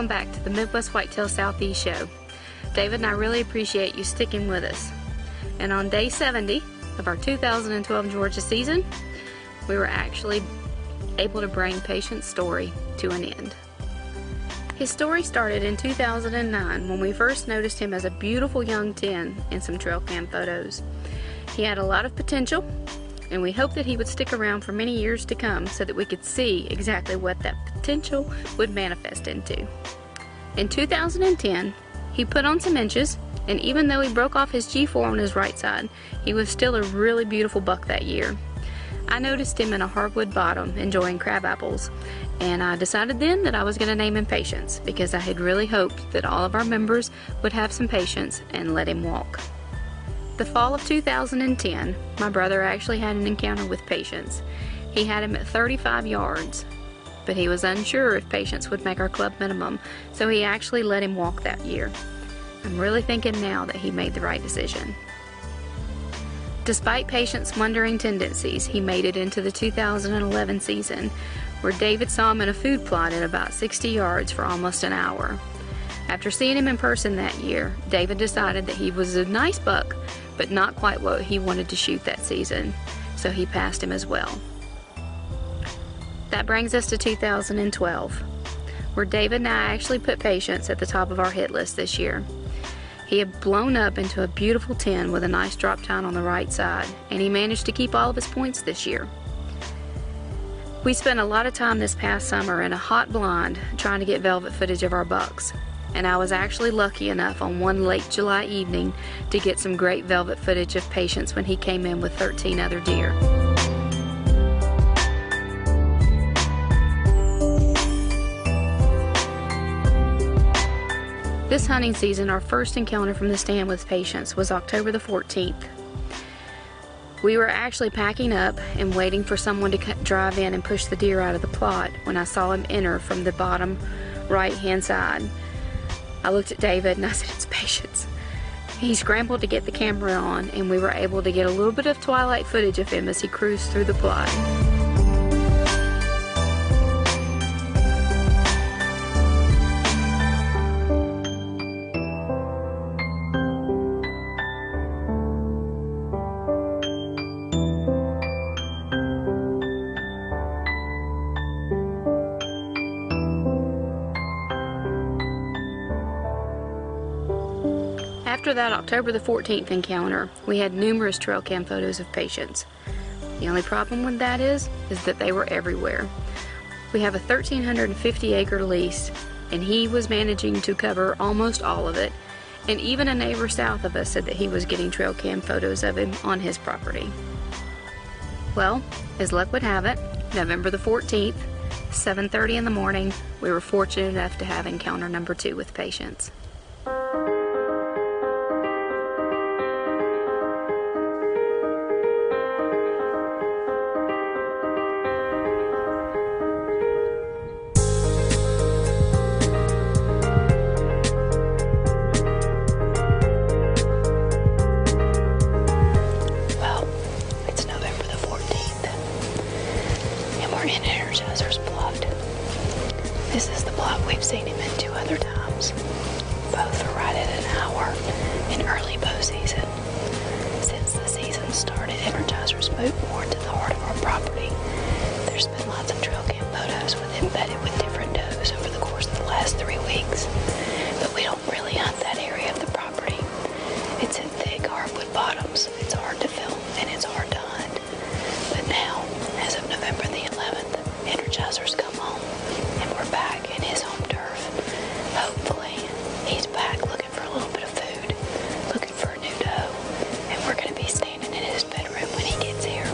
welcome back to the Midwest Whitetail Southeast Show. David and I really appreciate you sticking with us. And on day 70 of our 2012 Georgia season, we were actually able to bring Patient's story to an end. His story started in 2009 when we first noticed him as a beautiful young 10 in some trail cam photos. He had a lot of potential, and we hoped that he would stick around for many years to come so that we could see exactly what that potential would manifest into. In 2010, he put on some inches, and even though he broke off his G4 on his right side, he was still a really beautiful buck that year. I noticed him in a hardwood bottom enjoying crab apples, and I decided then that I was going to name him Patience because I had really hoped that all of our members would have some patience and let him walk. The fall of 2010, my brother actually had an encounter with Patience. He had him at 35 yards, but he was unsure if Patience would make our club minimum, so he actually let him walk that year. I'm really thinking now that he made the right decision. Despite Patience's wandering tendencies, he made it into the 2011 season, where David saw him in a food plot at about 60 yards for almost an hour. After seeing him in person that year, David decided that he was a nice buck, but not quite what he wanted to shoot that season, so he passed him as well. That brings us to 2012, where David and I actually put Patience at the top of our hit list this year. He had blown up into a beautiful 10 with a nice drop tine on the right side, and he managed to keep all of his points this year. We spent a lot of time this past summer in a hot blind trying to get velvet footage of our bucks, and I was actually lucky enough on one late July evening to get some great velvet footage of Patience when he came in with 13 other deer. This hunting season, our first encounter from the stand with Patience was October the 14th. We were actually packing up and waiting for someone to drive in and push the deer out of the plot when I saw him enter from the bottom right-hand side. I looked at David and I said, "It's Patience." He scrambled to get the camera on, and we were able to get a little bit of twilight footage of him as he cruised through the plot. After that October the 14th encounter, we had numerous trail cam photos of Patience. The only problem with that is that they were everywhere. We have a 1,350 acre lease, and he was managing to cover almost all of it, and even a neighbor south of us said that he was getting trail cam photos of him on his property. Well, as luck would have it, November the 14th, 7:30 in the morning, we were fortunate enough to have encounter number 2 with Patience. This is the plot we've seen him in 2 other times. Both are right at an hour in early bow season. Since the season started, Energizer's moved more to the heart of our property. There's been lots of trail cam photos with him bedded with different does over the course of the last 3 weeks. But we don't really hunt that area of the property. It's in thick hardwood bottoms. It's hard to film and it's hard to hunt. But now, as of November the 11th, Energizer's come home and we're back in his home turf. Hopefully, he's back looking for a little bit of food, looking for a new doe, and we're going to be standing in his bedroom when he gets here.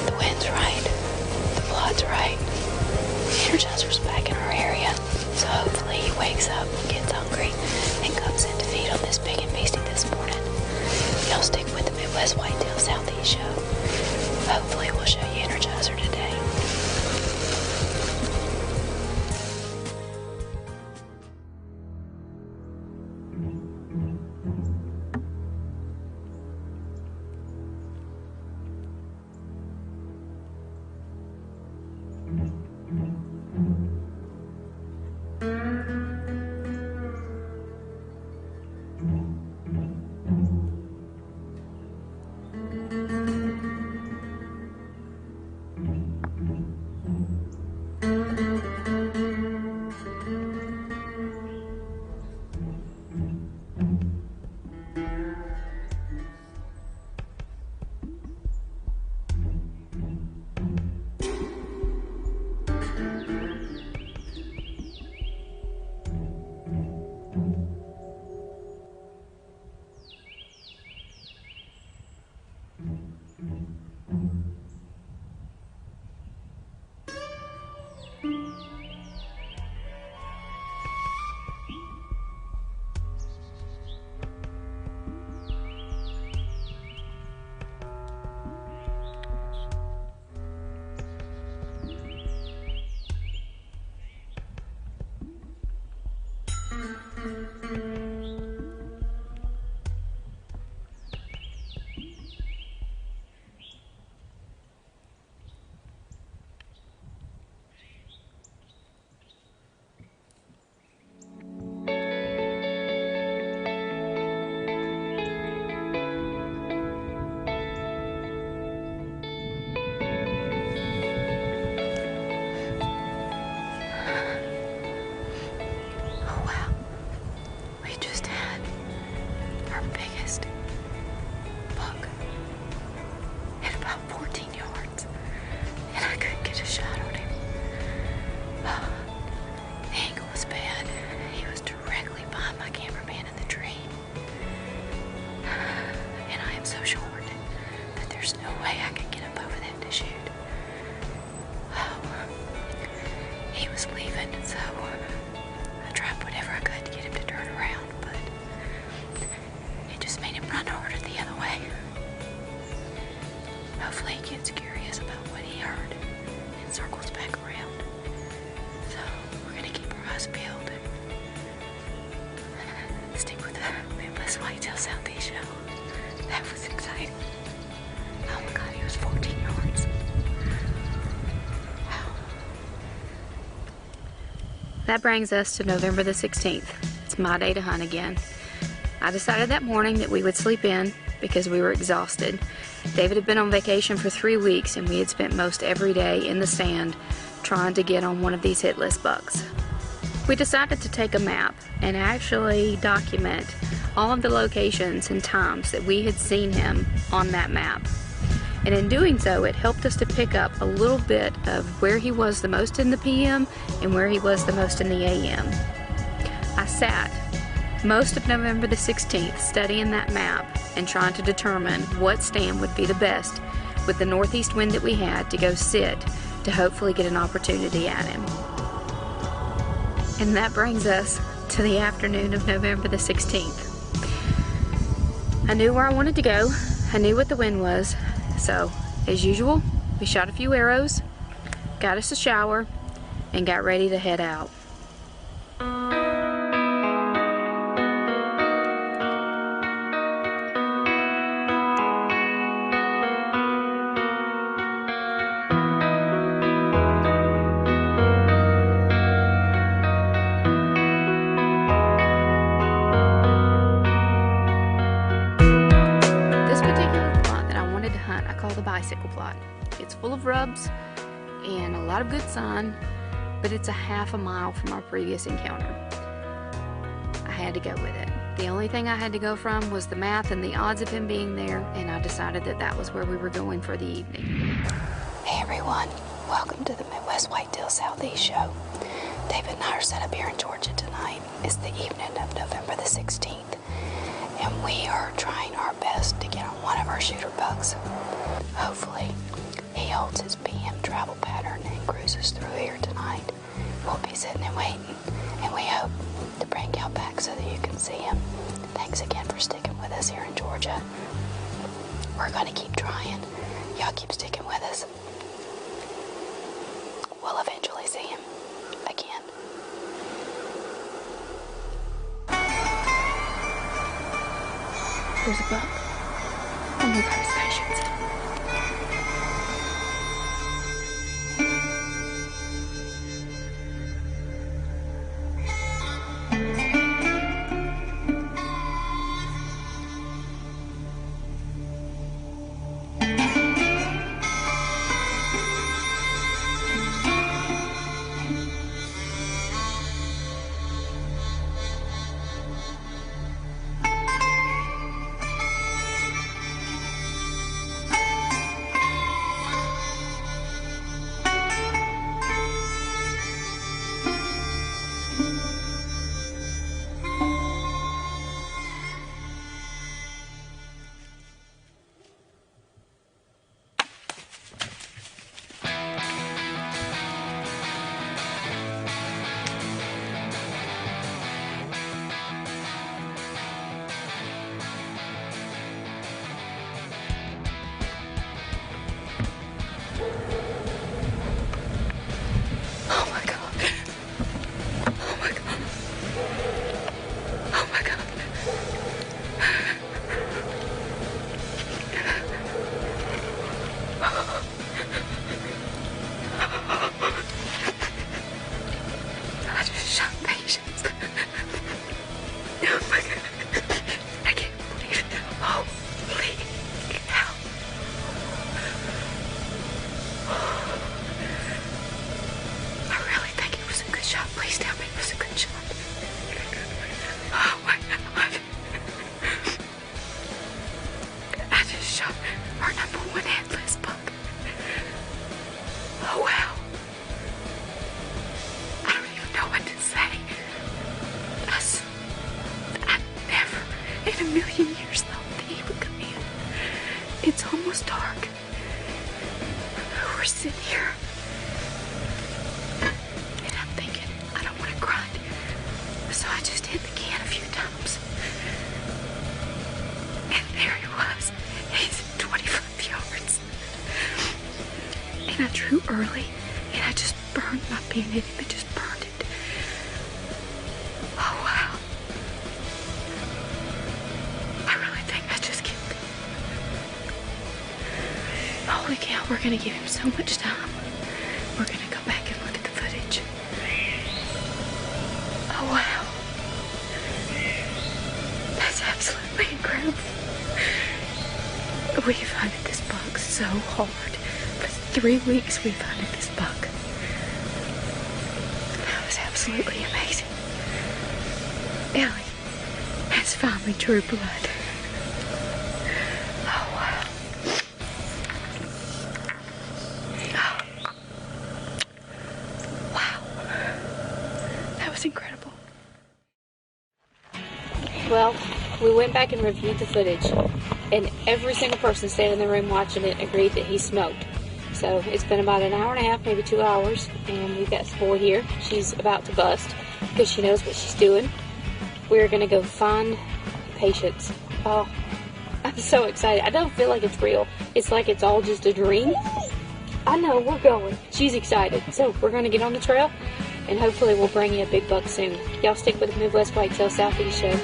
The wind's right, the plot's right. Energizer's back in our area, so hopefully he wakes up, gets hungry, and comes in to feed on this big and beastie this morning. Y'all stick with the Midwest Whitetail Southeast Show. Hopefully we'll show you Energizer today. Hopefully he gets curious about what he heard and circles back around. So we're gonna keep our eyes peeled and stick with the Midwest Whitetail Southeast show. That was exciting. Oh my God, he was 14 yards. Wow. That brings us to November the 16th. It's my day to hunt again. I decided that morning that we would sleep in because we were exhausted. David had been on vacation for 3 weeks and we had spent most every day in the stand trying to get on one of these hit list bucks. We decided to take a map and actually document all of the locations and times that we had seen him on that map. And in doing so, it helped us to pick up a little bit of where he was the most in the PM and where he was the most in the AM. I sat most of November the 16th studying that map and trying to determine what stand would be the best with the northeast wind that we had to go sit to hopefully get an opportunity at him. And that brings us to the afternoon of November the 16th. I knew where I wanted to go, I knew what the wind was, so as usual, we shot a few arrows, got us a shower, and got ready to head out. Bicycle plot. It's full of rubs and a lot of good sign, but it's a half a mile from our previous encounter. I had to go with it. The only thing I had to go from was the math and the odds of him being there, and I decided that that was where we were going for the evening. Hey everyone, welcome to the Midwest Whitetail Southeast show. David and I are set up here in Georgia tonight. It's the evening of November the 16th, and we are trying our best to get on one of our shooter bucks. Hopefully, he holds his PM travel pattern and cruises through here tonight. We'll be sitting and waiting, and we hope to bring y'all back so that you can see him. Thanks again for sticking with us here in Georgia. We're gonna keep trying. Y'all keep sticking with us. We'll eventually see him again. There's a buck. Oh my God, his patience. in a million years thought that he would come in. It's almost dark. We're sitting here. And I'm thinking, I don't want to grunt. So I just hit the can a few times. And there he was. He's 25 yards. And I drew early. And I just burned my pin in him. It just burned it. Oh, wow. I really think I just killed him. Holy cow, we're going to give him so much time. We're going to go back and look at the footage. Oh, wow. That's absolutely incredible. We've hunted this buck so hard. For 3 weeks we've hunted this buck. That was absolutely amazing. Ellie has finally drew blood. Oh, wow. Oh. Wow. That was incredible. Well, we went back and reviewed the footage, and every single person standing in the room watching it agreed that he smoked. So it's been about an hour and a half, maybe 2 hours, and we've got Spore here. She's about to bust because she knows what she's doing. We're going to go find Patience. Oh, I'm so excited. I don't feel like it's real. It's like it's all just a dream. I know, we're going. She's excited. So we're going to get on the trail, and hopefully we'll bring you a big buck soon. Y'all stick with the Midwest Whitetail Southeast show.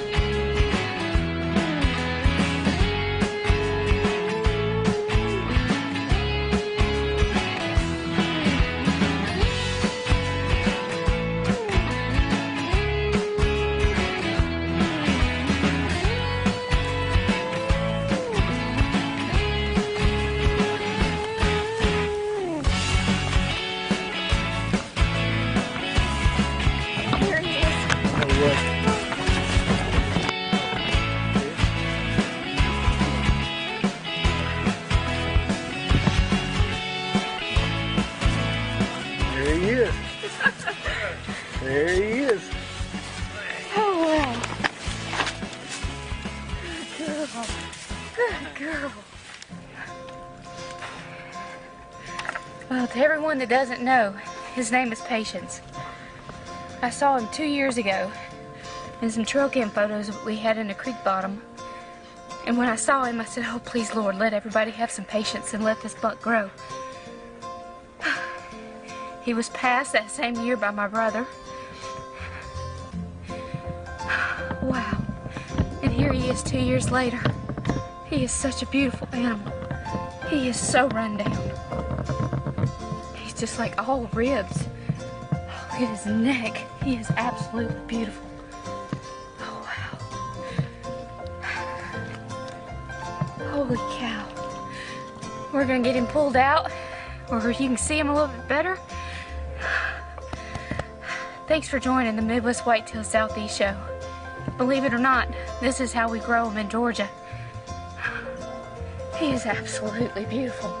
There he is. There he is. Oh, wow. Good girl. Good girl. Well, to everyone that doesn't know, his name is Patience. I saw him 2 years ago in some trail cam photos that we had in the creek bottom. And when I saw him, I said, oh, please, Lord, let everybody have some patience and let this buck grow. He was passed that same year by my brother. Wow. And here he is 2 years later. He is such a beautiful animal. He is so run down. He's just like all ribs. Look at his neck. He is absolutely beautiful. Oh, wow. Holy cow. We're gonna get him pulled out where you can see him a little bit better. Thanks for joining the Midwest Whitetail Southeast show. Believe it or not, this is how we grow them in Georgia. He is absolutely beautiful.